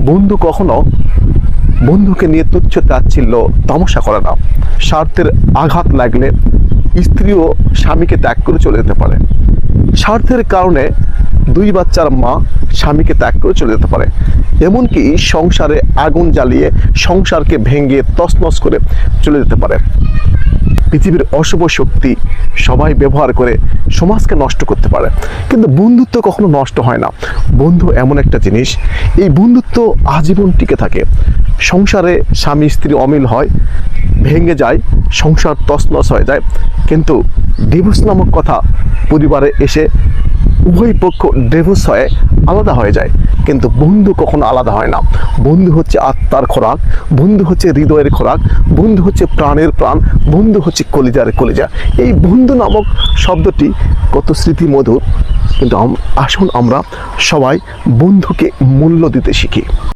বন্ধু কখনো বন্ধুকে নিয়ে তুচ্ছ তাচ্ছিল্য তামাশা করে না। স্বার্থের আঘাত লাগলে স্ত্রীও স্বামীকে ত্যাগ করে চলে যেতে পারে। স্বার্থের কারণে দুই বাচ্চার মা স্বামীকে ত্যাগ করে চলে যেতে পারে। এমনকি সংসারে আগুন জ্বালিয়ে সংসারকে ভেঙে তছনছ করে চলে যেতে পারে। পৃথিবীর অশুভ শক্তি সবাই ব্যবহার করে সমাজকে নষ্ট করতে পারে, কিন্তু বন্ধুত্ব কখনো নষ্ট হয় না। বন্ধু এমন একটা জিনিস, এই বন্ধুত্ব আজীবন টিকে থাকে। সংসারে স্বামী স্ত্রী অমিল হয়, ভেঙে যায়, সংসার তছনছ হয়ে যায়, কিন্তু ডিভোর্স নামক কথা পরিবারে এসে উভয় পক্ষ ডিভোর্স হয়ে আলাদা হয়ে যায়, কিন্তু বন্ধু কখনো আলাদা হয় না। বন্ধু হচ্ছে আত্মার খোরাক, বন্ধু হচ্ছে হৃদয়ের খোরাক, বন্ধু হচ্ছে প্রাণের প্রাণ, বন্ধু হচ্ছে কলিজার কলিজা। এই বন্ধু নামক শব্দটি কত স্মৃতিমধুর, কিন্তু আসুন আমরা সবাই বন্ধুকে মূল্য দিতে শিখি।